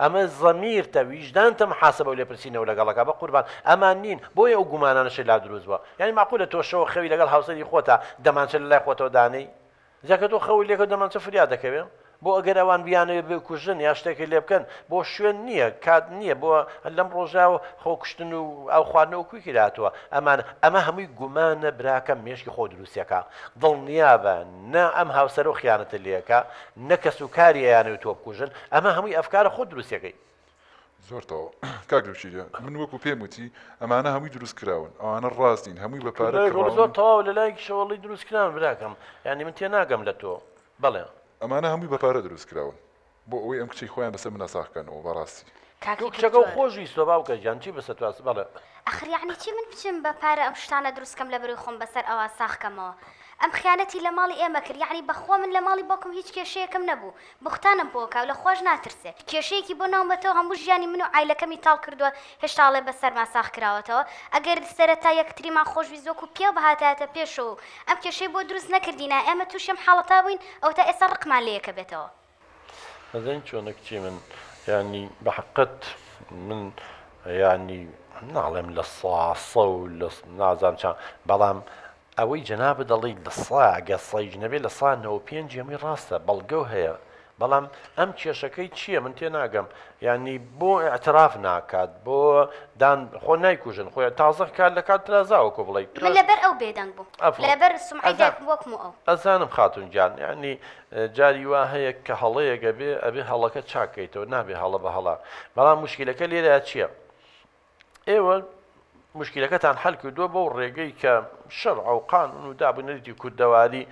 ئەمە زەمیرتە ویژدانتە محاسبە و لێپرسینەوە لەگەڵەکە بە قوربان ئەمان نین بۆیە ئەو گومانانەشی لا دروست بووە یعنی معقولە تۆ شەوە خەوی لەگەڵ هاوسەری خۆتە دەمانچە لە لای خۆتەوە دانەی جاکە تۆ خەوی لێکە دەمانچە فریاد دەکەوێ بۆ ئەگەر ئەوان بیانەوێ بکوژن یا شتێکی لێ بکەن بۆ شوێن نییە کات نییە بۆ لەم ڕۆژاوە خۆکوشتن و ئەو خواردنەوە کوێکی داتووە ئەمە هەمووی گومانە براکە مێشکی خۆ دروستیەکە دڵنیابە نە ئەم هاوسەر و خیانەتە لێەکە نە کەس و کاری یانەوێت تۆ بکوژن ئەمە هەمووی ئەفکارە خۆ دروستیەکەی زۆرتەوە کاکدوشیە من وەکو پێم وتی ئەمانە هەمووی دروست کراون ئەوانە ڕاستین هەمووی بەپارە زۆر تەواو لە لای شەوەڵی دروستکران براکەم یعنی من تێ ناگەم لە تۆ بەڵێ ئەمانە هەمووی بەپارە دروست کراون بۆ ئەوەی ئەم کچی خۆیان بەسەر منە ساخکەنەوە بەڕاستی کچەکە و خۆشویستۆ باوکە گیان چی بەسە توانست بەڵێ ئەخر یعنی چی من بچم بەپارە ئەم شتانە دروستکەم لە بەروی خۆم بەسەر ئەوە ساخکەمەوە ئەم خیانەتی لە ماڵی ئێمە کرد یعنی بەخۆ من لە ماڵی بۆکم هیچ کێشەیەکم نەبوو بختانم بۆکاو لە خۆش ناترسێ کێشەیەکی بۆ ناومەتەوە هەموو ژیانی من و عیلەکەمی تاڵ کردووە هێشتاڵێ بەسەرما ساخ کراوەتەوە ئەگەر سەرەتا یەکتریمان خۆشویست وەکو پێ بەهاتایەتە پێشەوە ئەم کێشەی بۆ دروست نەکردینە ئێمە تووشم حاڵەتا بووین ئەو تا ئێستا ڕقمان لەیەکە بێتەوە ئەزین چۆنە کچی من ینی بەحقت من ینی ناڵێم لە ساسە و لە نازان چان بەڵام ئەوەی جەنابە دەڵی لە ئەگە سەیج نەبێت لە 95 ئەمەی ڕاستە بەڵگە هەیە بەڵام ئەم کێشەکەی چییە من تێ ناگەم ینی بۆ ئاعتراف ناکات بۆ دان خۆ نایکوژن خۆی تازە کار لە کات ترازاوەکو بڵێ من لەبەر ئەو بێدەنگ بوو لەبەر سمعەت وەکم ئەو ئەزانم خاتون جان ینی جاری وا هەیە کە هەڵەیەگە بێ ئەبێ هەڵەکە چاکەیتەوە نابێ هەڵە بە هەڵا بەڵام مشکلەکە لێرە چییە ئێوە مشکلەکەتان حل کردووە بۆ ڕێگەی کە شەرع و قانون و دابوونەتی کوردەواری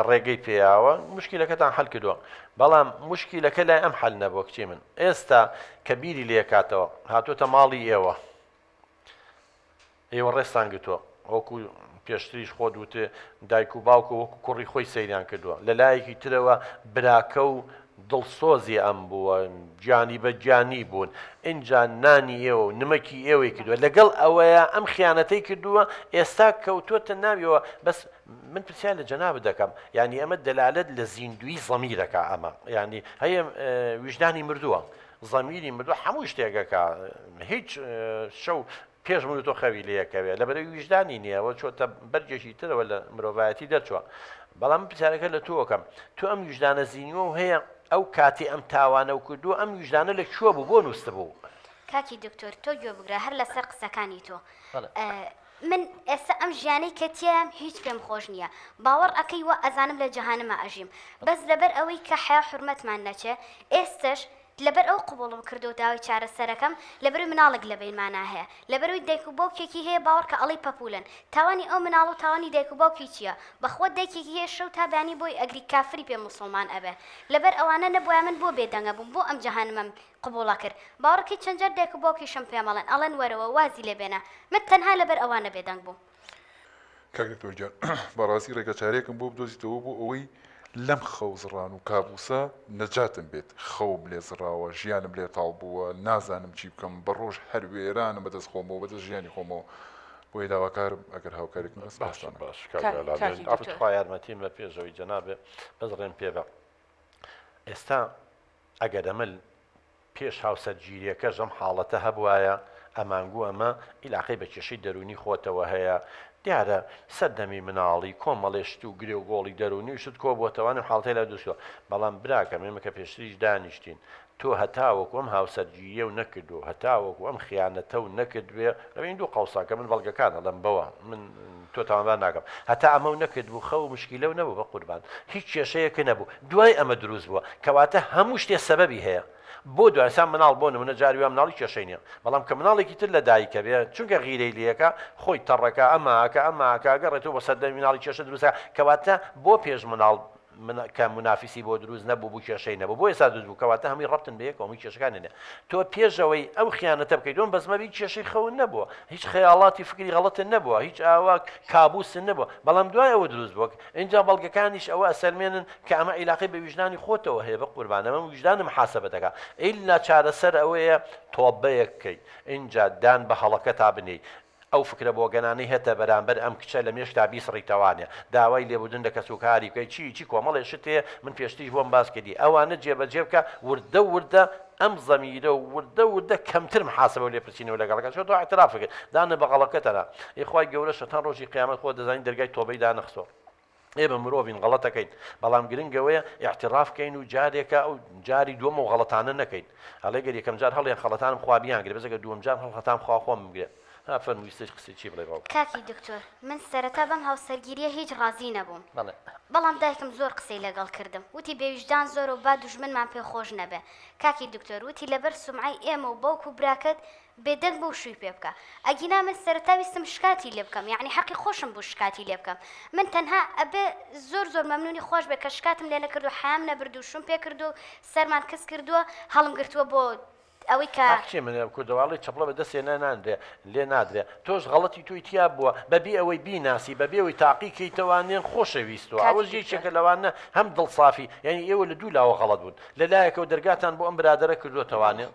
ڕێگەی پێیاوە مشکلەکەتان حل کردووە بەڵام مشکلەکە لای ئەم حل نەبووە کچی من ئێستا کە بیری لێکاتەوە هاتوۆتە ماڵی ئێوە ڕێستان گرتووە وەکو پێشتریش خۆ دوتێ دایک و باوکە وەکو کوڕی خۆی سەیریان کردووە لە لایەکی ترەوە براکە و دڵسۆزی ئەم بووە گیانی بە گیانی بوون اینجا نانی ئێوە و نمەکی ئێوەی کردووە لەگەڵ ئەوەیە ئەم خیانەتەی کردووە ئێستا کەوتوتە ناویەوە بەس من پرسیان لە جەنابە دەکەم ینی ئەمە دەلالەت لە زیندوی زەمیرەکە ئەمە ینی هەیە ویژدانی مردووە زەمیری مردووە هەموو شتێکەکە هیچ شەو پێش من تۆ خەوی لەیەکەوێت لەبەرەوەی ویژدانی نییەوە چۆتە بەرجێکی ترەوە لە مرۆڤایەتی دەرچووە بەڵام پرسیارەکە لە تۆکەم تۆ ئەم ویژدانە زیینیوە و هەیە ئەو کاتی ئەم تاوانە و کردووە ئەم ویژدانە لە کوێ بوو بۆ نووسە بوو کاکی دکتۆر تۆ گوێ بگرە هەر لەسەر قسەکانی تۆ من ئێستا ئەم ژیانەی کەتیام هیچ پێم خۆش نییە باوەڕ ئەەکەی وە ئەزانم لە جەهانەمە ئەژیم بەس لەبەر ئەوەی کە حیا حورمەتمان نەچێ ئێستش لەبەر ئەو قوبوڵم کردو داوای چارەسەرەکەم لەبەروی مناڵێک لە بینمانە هەیە لەبەروی دایک و باوکێکی هەیە باوەڕ کە ئەڵی پەپولن تاوانی ئەو مناڵ و تاوانی دایک و باوکی چییە بەخۆ دایکێکی هەیە شەو تا بانی بۆی ئەگری کافری پێ موسڵمان ئەبێ لەبەر ئەوانە نەبووە من بۆ بێدەنگە بووم بۆ ئەم جەهانمەم قبوڵە کرد باوەڕکەی چەند جار دایک و باوکیشم پێمەڵێن ئەڵێن وەرەوە وازی لێ بێنە من تەنها لەبەر ئەوانە بێدەنگ بووم کاکتۆرجان بەڕاستی ڕێگە چارێکم بۆ بدۆزیتەوە بۆ ئەوەی لەم خەوزڕان و کابوسە نەجاتم بێت خەوم لێ زراوە ژیانم لێ تاڵ بووە نازانم چی بکەم بە ڕۆژ هەر وێرانم بەدەست خۆمەوە بەدەست ژیانی خۆمەوە بۆی داواکارم ئەگەر هاوکارێکم بەس باشخوا یارمەتیم بە پێشەوەی جەنابێ بەزڕێن پێ بە ئێستا ئەگەر ئەمە پێش هاوسەرگیریەکە ژەم حاڵەتە هەبوایە ئەمانگوو ئەمە ئیلاقەی بە کێشەی دەرونی خۆتەوە هەیە دیارە سەردەمی مناڵی کۆمەڵێشت و گرێ و گۆڵی دەرونی شت کۆ بۆتەوانم حاڵەتەی لە دووسوە بەڵام براکەم ئێمە کە پێشتریش دانیشتین تۆ هەتاوەکو ئەم هاوسەرگیریە و نەکردو هەتاوەکو ئەم خیانەتە و نەکردوێ لەبین دوو قەوساکە من بەڵگەکانە لەم بەوە من تۆ تاوانبار ناکەم هەتا ئەمە و نەکرد بوو خەو و مشکیلە و نەبوو بە قوربان هیچ کێشەیەکە نەبوو دوای ئەمە دروست بووە کەواتە هەموو شتێ سەبەبی هەیە بۆ دوایسان مناڵ بۆ نمونە جاری وام مناڵی کێشەی نییە بەڵام کە مناڵێکی تر لە دایکە بێ چونکە غیرەی لەکە خۆی تەڕەکە ئەماکە گەڕێتەوە بە سەردەمی مناڵی کێشە دروستە کەواتە بۆ پێش مناڵ کە منافیسی بۆ دروست نەبوو بوو کێشەی نەبوو بۆ ئێستا دروست بوو کەواتە هەمووی ڕەبتن بە یەکەوە هەمووی کێشەکان نێ تۆ پێشەوەی ئەو خیانەتە بکەیت دۆن بەزمەبی کێشەی خەون نەبووە هیچ خەیاڵاتی فکری غەڵەتن نەبووە هیچ ئاوا کابوسن نەبووە بەڵام دوای ئەوە دروست بووە اینجا بەڵگەکانیش ئەوە ئەسەلمێنن کە ئەمە عیلاقەی بە ویژدانی خۆتەوە هەیە بە قوربان ئەمە ویژدانە محاسەبەتەکە ئیلا چارەسەر ئەوەیە تۆبەیەک بکەیت اینجا دان بە هەڵەکە تا بنێی ئەو فکرە بۆ گەنانەی هێتە بەرامبەر ئەم کچە لە مێشتا بیسڕیتەوانێ داوای لێبوردن لە کەسوکاری بکەی چی کۆمەڵێ شتێ من پێشتیش بۆم باس کردی ئەوانە جێبەجێ بکە وردە ئەم زەمیرە و وردە کەمتر محاسبە و لێپرسینەوە لەگەڵەکە تۆ اعترافەکەت دانە بەغەڵەکەتەنە ئێخوای گەورە شەتان ڕۆژی قیامەت خۆ دەزانین دەرگای تۆبەی دانەخسۆ ئێمە مرۆڤین غەڵەتەکەین بەڵام گرنگەوەیە اعترافکەین و جارێکە ئەو جاری دووەمە و غەڵەتانە نەکەین هەڵێ گەر یەکەم جار هەڵێن خەڵەتانم خوا بیانگرێ بەزەگە دووەم جار هەڵەتان خوا خۆم بگرێ فەرموویستش قسەی چی بڵێ باوک کاکی دکتۆر من سەرەتا بەم هاوسەرگیریە هیچ ڕازی نەبووم بەڵام دایکم زۆر قسەی لەگەڵ کردم وتی بێویژدان زۆر و با دوژمنمان پێ خۆش نەبێ کاکی دکتۆر وتی لەبەر سومعی ئێمە و باوک و براکەت بێدەنگ بۆ شووی پێ بکە ئەگینا من سەرەتا ویستم شکاتی لێ بکەم یعنی حەقی خۆشم بوو شکاتی لێ بکەم من تەنها ئەبێ زۆر مەمنونی خۆش بێ کە شکاتم لێ نەکردو حام نەبردو شوم پێ کردو سەرمان کەس کردووە هەڵم گرتووە بۆ ئەوەی کە من کوردەواڵی چەپڵە بە دەستێ نانادرێ لێ نادرێ تۆش غەڵەتی توی تیا بووە بەبێ ئەوەی بیناسی بەبێ ئەوەی تاقیکەیتەوانێن خۆشەویستەوە ئەوە یەکێکە لەوانە هەم دڵسافی یعنی ئێوە لە دوو لاوە غەڵەت بوون لەلایەکەوە دەرگاتان بۆ ئەم برادەرە کردوتەوانێ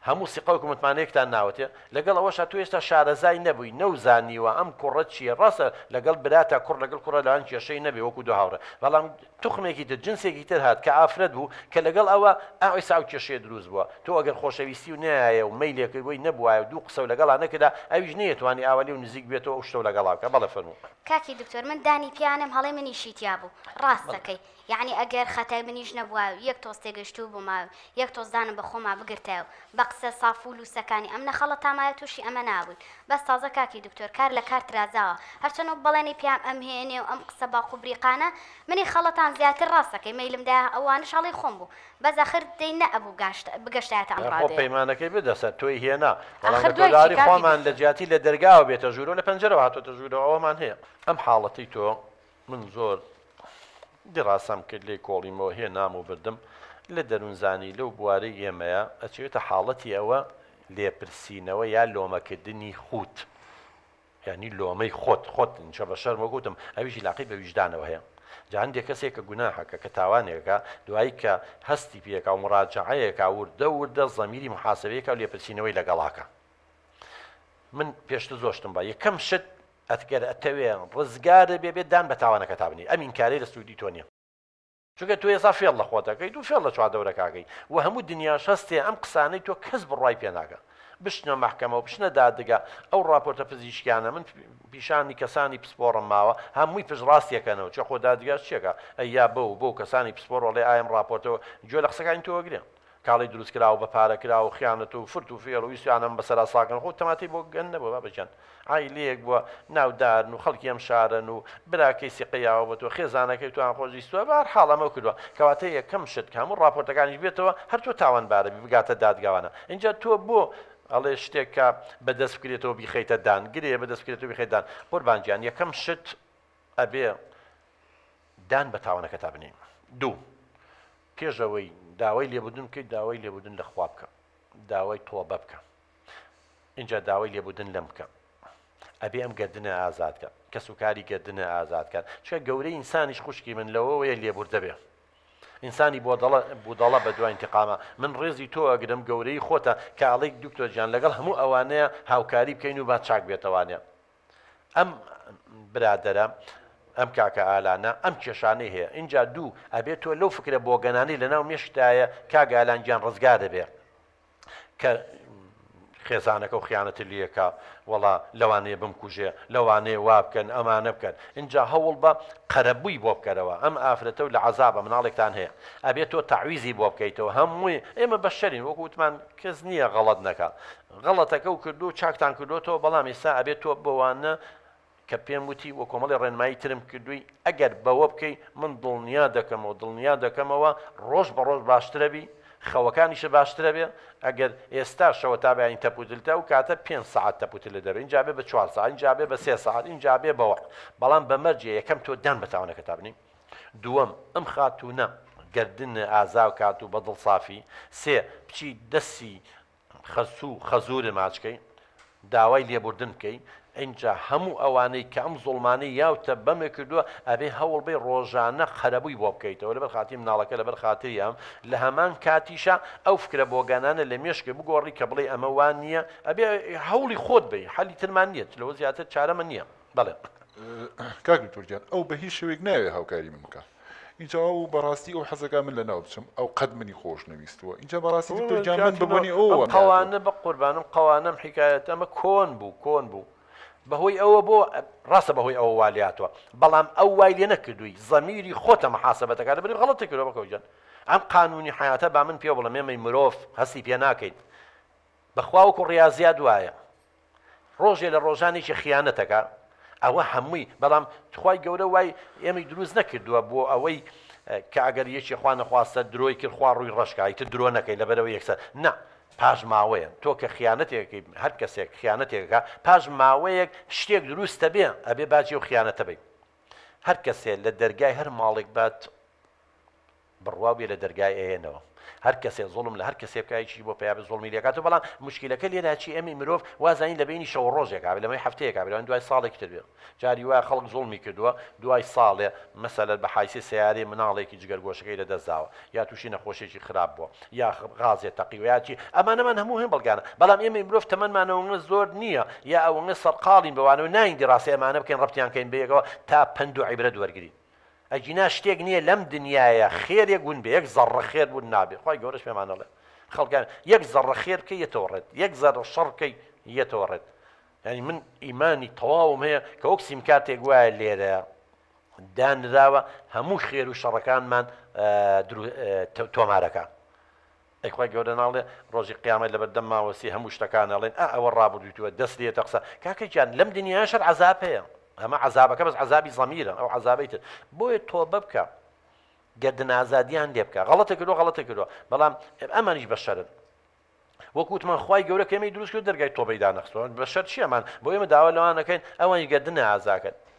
هەموو سیقەوەک متمانەیەکتان ناوەتێ لەگەڵ ئەوەشە تو ئێستا شارەزای نەبووی نەوزانیوە ئەم کوڕە چیە ڕاستە لەگەڵ براتە کوڕ لەگەڵ کوڕە لەوان کێشەی نەبێ وەکو دو هاوڕە بەڵام توخمێکی تر جنسێکی تر هات کە ئافرەت بوو کە لەگەڵ ئەوە ئەوەی ساو کێشەیە دروست بووە تۆ ئەگەر خۆشەویستی و نایە و مەیلێکردبووی نەبووە و دوو قسە و لەگەڵا نەکردا ئەویش نەیەتوانی ئاوەلی و نزیک بێتەوە ئەو شتە و لەگەڵاکە بەڵێ فەرموو کاکی دکتۆر من دانی پیانم هەڵێ منیشی تیا بوو ڕاستەکەی یعنی ئەگەر خەتای منیش نەبووە یەک تۆز تێگەشتوو بوومە یەک تۆزدانم بە خۆما بگرتەوە بە قسە سافول و سەکانی ئەم نەخەڵە تامایە تووشی ئەمە نابوون بەس تازە کاکی دکتۆر کار لە کار ترازاوە هەرچەنەوە بەڵێنی پیام ئەم هێنێ و ئەم قسە باخ و بریقانە منی خەڵەتان زیاتر ڕاستەکەی مەیلمدا ئەوانش هەڵی خۆم بوو بەس ئاخر دەی نەبوو گەشتایەتە ئەمڕادێ پەیمانەکەی بدەسە تۆی هێنا بەڵام خۆمان لە جیاتی لە دەرگاوە بێتە ژوورۆ لە پەنجەرەوە هاتۆتە ژوورەوە ئەوەمان هەیە ئەم حاڵەتی تۆ من زۆر دیڕاسەم کرد لێ کۆڵیمەوە هێ نام و بردم لە دەروونزانی لەو بوارەی ئێمەیە ئەچێتە حاڵەتی ئەوە لێپرسینەوە یا لۆمەکردنی خوت یعنی لۆمەی خۆت چە بە شەرمە گوتم ئەویشی لاقی بە ویژدانەوە هەیە جا هەندێک کەسێک کە گوناحەکە کە تاوانێکە دوایی کە هەستی پێکە و مڕاجعەیەکە وردە زەمیری محاسبەیەکە و لێپرسینەوەی لەگەڵاکە من پێشتر زۆشتم بە یەکەم شت ئەتگەر ئەتەوێ ڕزگارە بێبێت دان بە تاوانەکە تابنی ئەمین کارەی لە سوودی تۆ نییە چونکە تو ێستا فێڵ لە خۆتەکەیت و فێڵ لە چوادەورەکەکەی و هەموو دنیاش هەستێ ئەم قسانەی تۆ کەس بڕای پێ ناکە بشنە مەحکەمە و بشنە دادگا ئەو راپۆرتە پزیشکیانە من پیشانی کەسانی پسپۆڕم ماوە هەمووی پژڕاستیەکەنەوە چە خۆ دادگاش چێکە ئەیا بۆ کەسانی پسپۆڕ وڵێ ئایم راپۆرتەوە گوێ لە قسەکانی تۆ وەگرێن کاڵی دروست کراوە بە پارەکرا و خیانەت و فرت و فێڵ و ویسیانم بەسەرا ساکەن خۆ تەماتی بۆ گەن نەبووە بابەجان عیلەیەک بووە ناودارن و خەڵکی ئەم شارن و براکەی سیقەیاوە بە تۆ خێزانەکەی توان خۆشیستووە بە هەر حاڵ ئەمە کردووە کەواتە یەکەم شت کە هەموو راپۆرتەکانیش بێتەوە هەر تۆ تاوانبارە بگاتە دادگاوانە اینجا تۆ بۆ ئەڵێ شتێکە بەدەست بکرێتەوە بیخەیتە دان گرێ بەدەست بکرێتەوە بیخەیتدان قوربانگیان یەکەم شت ئەبێ دان بە تاوانەکە تا بنین دوو پێشەوەی داوای لێبوردن بکەیت داوای لێبوردن لە خوا بکە داوای تۆبە بکە اینجا داوای لێبوردن لەم بکە ئەبێ ئەم گەردنە ئازادکە کەسوکاری گەردنە ئازادکەن چکە گەورەی ئینسانیش خوشکی من لەوەیە لێبوردە بێ ئینسانی بۆدەڵە بە دوای انتقامە من ڕێزی تۆ ئەگرم گەورەی خۆتە کە ئاڵێک دکتۆر گیان لەگەڵ هەموو ئەوانەیە هاوکاری بکەین و با چاک بێتەوانێ ئەم برادەرە ئەم کاکە ئالانە ئەم کێشانەی هەیە اینجا دوو ئەبێت تۆ لەو فکرە بۆگەنانی لەناو مێشتایە کاگە ئالانگیان ڕزگار دەبێ کە خێزانەکە و خیانەتی لەکە وەڵا لەوانەیە بمکوژێ لەوانەیە وا بکەن ئەمانە بکەن اینجا هەوڵ بە قەرەبووی بۆ بکەرەوە ئەم ئافرەتە و لە عەزابە مناڵێکتان هەیە ئەبێت تۆ تەعویزی بۆ بکەیتەوە هەمووی ئێمە بەشەرین وەکو وتمان کەس نییە غەڵەت نەکا غەڵەتەکە و کردو چاکتان کردوتەوە بەڵام ئێستا ئەبێت تۆ بەوانە کە پێم وتی وە کۆمەڵی ڕێنمایی ترم کردووی ئەگەر بەوە بکەی من دڵنیا دەکەمەوە ڕۆژ بە ڕۆژ باشترە بی خەوەکانیشە باشترە بێ ئەگەر ئێستا شەوە تا بەین تەپوتلتە و کاتە 5 ساعت تەپوتل لە دەبێت اینجا بێ بە 4 ساعت اینجا بێ بە 3 ساعت اینجا بێ بەوە بەڵام بەمەرجێ یەکەم تۆ دان بەتاوانەکە تابنی دووەم ئەم خاتوونە گردن ئازا و کات و بەدڵ سافی سێ بچی دەستی خەسوو خەزوورە ماچکەی داوای لێبوردن بکەی اینجا هەموو ئەوانەی کە ئەم زوڵمانی یاوتە بەمێ کردووە ئەبێ هەوڵ بێ ڕۆژانە خەرەبووی بۆ بکەیتەوە لەبەر خاتی مناڵەکە لەبەر خاتریام لە هەمان کاتیشە ئەو فکرە بۆگانانە لە مێشکە بگۆڕی کە بڵێ ئەمە وان نییە ئەبێ هەوڵی خۆت بێ حەلی ترمان نییە لەوە زیاتر چارەمە نییە بەڵێ کاک دکتۆرجان ئەو بە هیچ شێوێک ناوێ هاوکاری من بکە اینجا ئەو بەڕاستی ئەو حەزەکە من لە ناو بچم ئەو قەت منی خۆش نەویستوە اینجا بەڕاستی دکتۆرجان من ببوونی ئەوە قەوانە بە قوربانم قەوانم حکایەت ئەمە کۆن بوو بەهۆی ئەوە بۆ ڕاستە بەهۆی ئەوە والیاتوە بەڵام ئەو وای لێ نەکردووی زەمیری خۆتە مەحاسەبەتەکە لەبەر غەڵەتی کردەوە بەکەوجان ئەم قانونی حیاتە با من پێ بڵێم ئێمەی مرۆڤ هەستی پێ ناکەین بەخوا وەکو ڕاضیات وایە ڕۆژێ لە ڕۆژانێکی خیانەتەکە ئەوە هەمووی بەڵام خوای گەورە وای ئێمەی دروست نەکردووە بۆ ئەوەی کە ئەگەر یەکی خوا نەخواستە درۆی کرد خوا ڕووی ڕەشکایتە درۆ نەکەی لەبەرەوە یەکسەر نە پاش ماوەیە تۆ کە خیانەتێکی هەر کەسێک خیانەتێکەکە پاش ماوەیەک شتێک دروستە بێ ئەبێ باجی و خیانەتە بێ هەر کەسێک لە دەرگای هەر ماڵێک بات بڕوا بێ لە دەرگای ئێنەوە هەر کەسێک زوڵم لە هەر کەسێک بکایکی بۆ پێیا زوڵمی لێکاتەوە بەڵام مشکلەکە لێدا چی ئەمی مرۆڤ وازانی لە بینی شەو ڕۆژێک کابێت لەمەی هەفتەیە کابێت دوای ساڵێک تر بێت جاری وایە خەڵک زوڵمی کردووە دوای ساڵێ مەسەلەن بە حایسی سیارەی مناڵێکی جگەرگۆشەکەی لەدەستداوە یا تووشی نەخۆشێکی خراپ بووە یا غازێ تەقیویاتی ئەمانەمان هەموو هەم بەڵگانە بەڵام ئێمە مرۆڤ تەمەنمانەوە زۆر نییە یا ئەوەنە سەرقاڵین بەوانەوە نایندی ڕاستی ئەمانە بکەین ڕەبتیان کەین بەیەکەوە تا پند و عیبرەت وەرگین ئەجینا شتێک نییە لەم دنیاە خێرێک بوون بێ یەک زەڕە خێر بوون نابێ خی گەورەش پێمانەڵێ خەڵکان یەک زەڕە خێرکە یەتەوەڕێت یەک زەرە شەڕکەی یەتەوەڕێت ینی من ئیمانی تەواوم هەیە کە وەک سیمکارتێک وایە لێرە دانراوە هەموو خێر و شەڕەکانمان تۆمارەکە ئەیخوای گەورە ناڵێ ڕۆژی قیامەت لەبەردەم ماوەسی هەموو شتەکانەڵێن ئەوە ڕابردوویتووە دەست لێتە قسە کاکەجان لەم دنیاشەر عەزاب هەیە ئەمە عەزابەکە بەس عەزابی زەمیرە ئەو عەزابەی تر بۆیە تۆبە بکە گەردن ئازادیان لێ بکە غەڵەتە کردووە بەڵام ئەمانیش بەشەرن وەکوتمان خوای گەورە کە ئێمەی دروست کرد دەرگای تۆبەی دانەخستەوە بەشەر چیەمان بۆ ئێمە داوا لەوانەکەین ئەوانی گەردنە ئازاکەن